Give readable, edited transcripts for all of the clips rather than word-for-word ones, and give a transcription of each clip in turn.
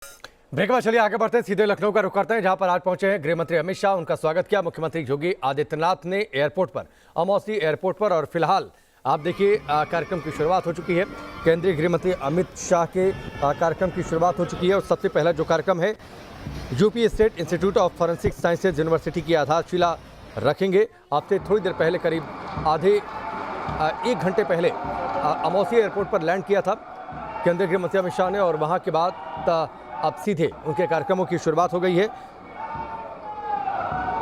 Break के बाद चलिए आगे बढ़ते हैं, सीधे लखनऊ का रुख करते हैं, जहां पर आज पहुंचे हैं गृह मंत्री अमित शाह। उनका स्वागत किया मुख्यमंत्री योगी आदित्यनाथ ने एयरपोर्ट पर, अमौसी एयरपोर्ट पर। और फिलहाल आप देखिए कार्यक्रम की शुरुआत हो चुकी है। केंद्रीय गृह मंत्री अमित शाह के कार्यक्रम की शुरुआत हो चुकी है। और सबसे पहला जो कार्यक्रम है, UP state institute of forensic sciences university की आधारशिला रखेंगे। आपसे थोड़ी देर पहले, करीब आधे 1 घंटे पहले अमौसी एयरपोर्ट पर लैंड किया था केंद्रीय गृह मंत्री अमित शाह ने। और वहां के बाद अब सीधे उनके कार्यक्रमों की शुरुआत हो गई है।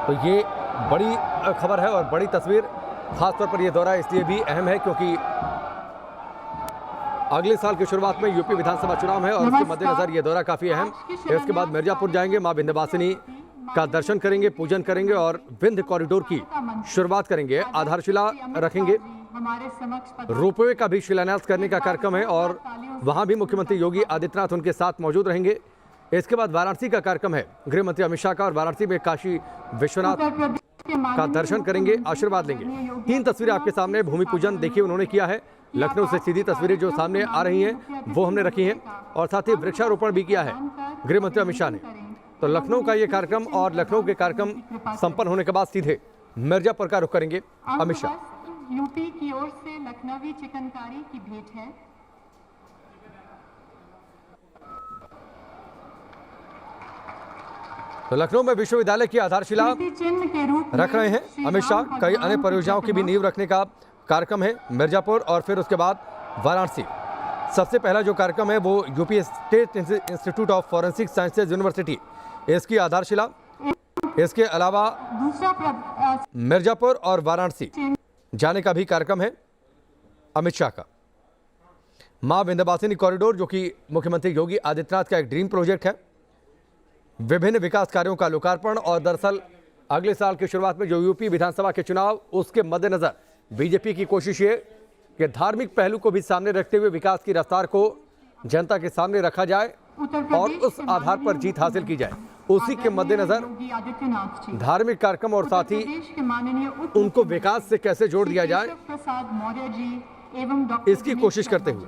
तो ये बड़ी खबर है और बड़ी तस्वीर। खासतौर पर यह दौरा इसलिए भी अहम है क्योंकि अगले साल की शुरुआत में यूपी विधानसभा चुनाव है और उसके मद्देनजर ये दौरा काफी अहम है। इसके बाद मिर्जापुर जाएंगे, मां विंध्यवासिनी का दर्शन करेंगे, पूजन करेंगे और विंध्य कॉरिडोर की शुरुआत करेंगे, आधारशिला रखेंगे। रोपवे का भी शिलान्यास करने का कार्यक्रम है और वहां भी मुख्यमंत्री योगी आदित्यनाथ उनके साथ मौजूद रहेंगे। इसके बाद वाराणसी का कार्यक्रम है गृह मंत्री अमित शाह का, और वाराणसी में काशी विश्वनाथ का दर्शन करेंगे, आशीर्वाद लेंगे। 3 तस्वीरें आपके सामने। भूमि पूजन देखिए उन्होंने किया है। लखनऊ से सीधी तस्वीरें जो सामने आ रही हैं वो हमने रखी हैं, और साथ ही वृक्षारोपण भी किया है गृह मंत्री अमित शाह ने। तो लखनऊ का ये कार्यक्रम और लखनऊ के कार्यक्रम संपन्न होने के बाद सीधे मिर्जापुर का रुख करेंगे अमित शाह। यूपी की ओर से लखनवी चिकनकारी की भेंट है। तो लखनऊ में विश्वविद्यालय की आधारशिला रख रहे हैं अमित शाह। कई अन्य परियोजनाओं की भी नींव रखने का कार्यक्रम है मिर्जापुर और फिर उसके बाद वाराणसी। सबसे पहला जो कार्यक्रम है वो UP state institute of forensic sciences university, इसकी आधारशिला। इसके अलावा मिर्जापुर और वाराणसी जाने का भी कार्यक्रम है अमित शाह का। मां विंध्यवासिनी कॉरिडोर, जो कि मुख्यमंत्री योगी आदित्यनाथ का एक ड्रीम प्रोजेक्ट है। विभिन्न विकास कार्यों का लोकार्पण। और दरअसल अगले साल की शुरुआत में जो यूपी विधानसभा के चुनाव, उसके मद्देनजर बीजेपी की कोशिश ये कि धार्मिक पहलू को भी सामने रखते हुए विकास की रफ्तार को जनता के सामने रखा जाए और उस आधार पर जीत हासिल की जाए। उसी के मद्देनजर धार्मिक कार्यक्रम और साथ ही उनको विकास से कैसे जोड़ दिया जाए, इसकी कोशिश करते हुए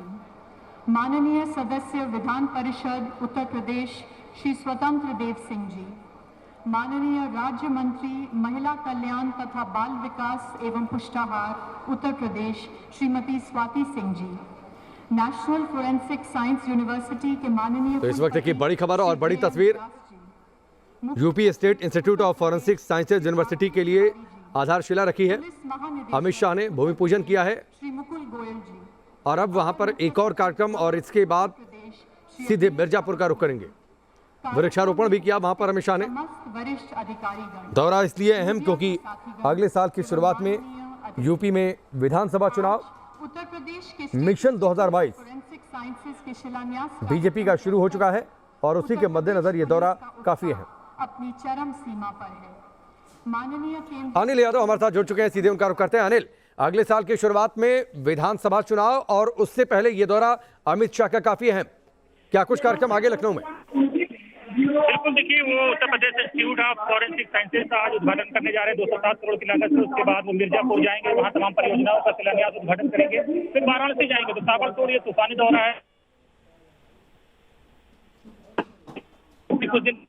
माननीय सदस्य विधान परिषद उत्तर प्रदेश श्री स्वतंत्र देव सिंह जी, माननीय राज्य मंत्री महिला कल्याण तथा बाल विकास एवं पुष्टाहार Uttar Pradesh Shrimati Swati Singh ji, national forensic science university के माननीय। तो इस वक्त की बड़ी खबर और बड़ी तस्वीर, UP state institute of forensic sciences university के लिए आधारशिला रखी है अमित शाह ने, भूमि पूजन किया है। और अब वहां पर एक और कार्यक्रम और इसके बाद सीधे मिर्जापुर का रुख करेंगे। वृक्षारोपण भी किया वहां पर अमित शाह ने। दौरा इसलिए अहम क्योंकि अगले साल की शुरुआत में यूपी में विधानसभा चुनाव, मिशन 2022 बीजेपी का शुरू हो चुका है और उसी के मद्देनजर ये दौरा काफी अहम अपनी चरम सीमा पर है। माननीय अनिल यादव हमारे साथ जुड़ चुके हैं, सीधे उनका रुख करते हैं। अनिल, अगले साल की शुरुआत में विधानसभा चुनाव और उससे पहले ये दौरा अमित शाह का काफी अहम, क्या कुछ कार्यक्रम आगे लखनऊ में? बिल्कुल, देखिए वो Uttar Pradesh institute of forensic sciences का आज उद्घाटन करने जा रहे हैं 207 करोड़ की लागत से। उसके बाद वो मिर्जापुर जाएंगे, वहां तमाम परियोजनाओं का शिलान्यास उद्घाटन करेंगे, फिर वाराणसी जाएंगे। तो ताबड़तोड़ ये तूफानी दौरा है। कुछ दिन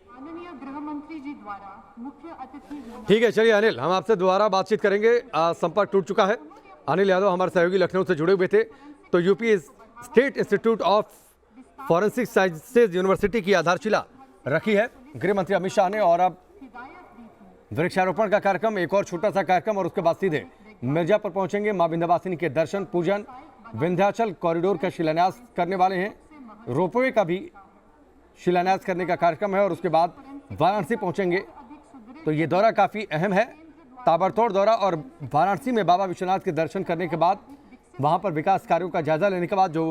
माननीय गृह मंत्री जी द्वारा मुख्य अतिथि। ठीक है, चलिए अनिल, हम आपसे दोबारा बातचीत करेंगे। संपर्क टूट चुका है। अनिल यादव हमारे सहयोगी लखनऊ से जुड़े हुए थे। तो UP state institute of forensic sciences university की आधारशिला रखी है गृह मंत्री अमित शाह ने। और अब वृक्षारोपण का कार्यक्रम, एक और छोटा सा कार्यक्रम, और उसके बाद सीधे मिर्जापुर पहुंचेंगे। मां विंध्यवासिनी के दर्शन, पूजन, विंध्याचल कॉरिडोर का शिलान्यास करने वाले हैं। रोपवे का भी शिलान्यास करने का कार्यक्रम है और उसके बाद वाराणसी पहुंचेंगे। तो ये दौरा काफी अहम है, ताबड़तोड़ दौरा। और वाराणसी में बाबा विश्वनाथ के दर्शन करने के बाद वहां पर विकास कार्यों का जायजा लेने के बाद जो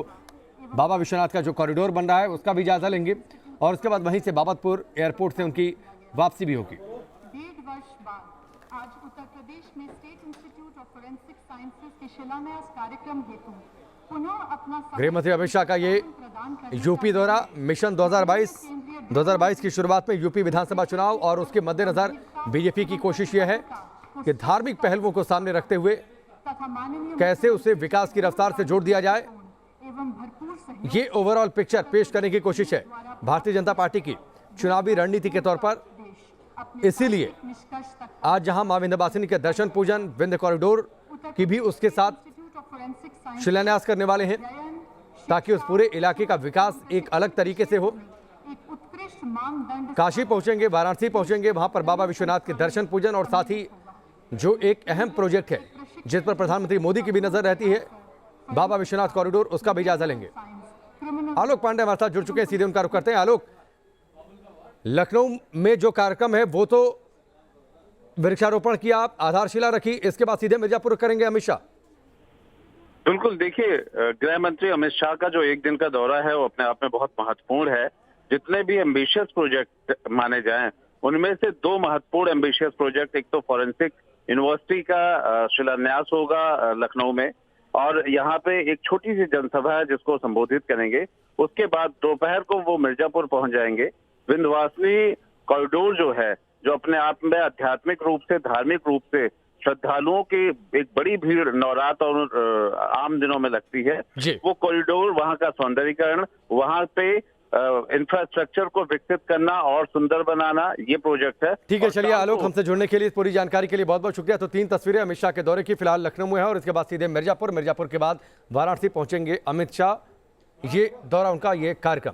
बाबा विश्वनाथ का जो कॉरिडोर बन रहा है उसका भी जायजा लेंगे। और उसके बाद वहीं से बाबतपुर एयरपोर्ट से उनकी वापसी भी होगी। 1.5 वर्ष बाद आज उत्तर प्रदेश में state institute of forensic sciences के शिलान्यास कार्यक्रम हेतु पुनः अपना गृह मंत्री अमित शाह का ये यूपी दौरा, मिशन 2022 की शुरुआत में यूपी विधानसभा चुनाव और उसके मद्देनजर बीजेपी की कोशिश यह है कि धार्मिक पहलुओं को सामने रखते हुए तथा माननीय कैसे उसे विकास की रफ्तार से जोड़ दिया जाए, एवं भरपूर सहयोग ये ओवरऑल पिक्चर पेश करने की कोशिश है भारतीय जनता पार्टी की चुनावी रणनीति के तौर पर। देश अपने इसीलिए निष्कर्ष तक आज जहां मां विंध्यवासिनी के दर्शन पूजन, विंध्य कॉरिडोर की भी उसके साथ इंस्टीट्यूट ऑफ फोरेंसिक साइंस शिलान्यास करने वाले हैं, ताकि उस पूरे इलाके का विकास एक अलग तरीके से हो। एक उत्कृष्ट मानदंड काशी पहुंचेंगे, वाराणसी पहुंचेंगे, वहां पर बाबा विश्वनाथ के दर्शन पूजन और साथ ही जो एक अहम प्रोजेक्ट है जिस पर प्रधानमंत्री मोदी की भी नजर रहती है, बाबा विश्वनाथ कॉरिडोर, उसका भी जायजा लेंगे। क्रिमिनल आलोक पांडे हमारे साथ जुड़ चुके हैं, सीधे उनका रुख करते हैं। आलोक, लखनऊ में जो कार्यक्रम है वो तो वृक्षारोपण किया, आधारशिला रखी, इसके बाद सीधे मिर्जापुर करेंगे अमित शाह। बिल्कुल, देखिए गृह मंत्री अमित शाह का जो एक दिन का दौरा है वो अपने आप में बहुत महत्वपूर्ण है। जितने भी एम्बिशियस प्रोजेक्ट माने जाएं उनमें से दो महत्वपूर्ण एम्बिशियस प्रोजेक्ट, एक तो फॉरेंसिक यूनिवर्सिटी का शिलान्यास होगा लखनऊ में, और यहाँ पे एक छोटी सी जनसभा है जिसको संबोधित करेंगे। उसके बाद दोपहर को वो मिर्जापुर पहुंच जाएंगे। विंध्यवासिनी कॉरिडोर जो है, जो अपने आप में आध्यात्मिक रूप से, धार्मिक रूप से श्रद्धालुओं की एक बड़ी भीड़ नवरात्र और आम दिनों में लगती है, जी। वो कॉरिडोर, वहां का सौंदर्यीकरण, वहां पे इंफ्रास्ट्रक्चर को विकसित करना और सुंदर बनाना, ये प्रोजेक्ट है। ठीक है, और चलिए शाम आलोक, को- हमसे जुड़ने के लिए, पूरी जानकारी के लिए बहुत बहुत शुक्रिया। तो 3 तस्वीरें अमित शाह के दौरे की फिलहाल लखनऊ में है और इसके बाद सीधे मिर्जापुर, मिर्जापुर के बाद वाराणसी पहुंचेंगे अमित शाह। ये दौरा उनका, ये कार्यक्रम।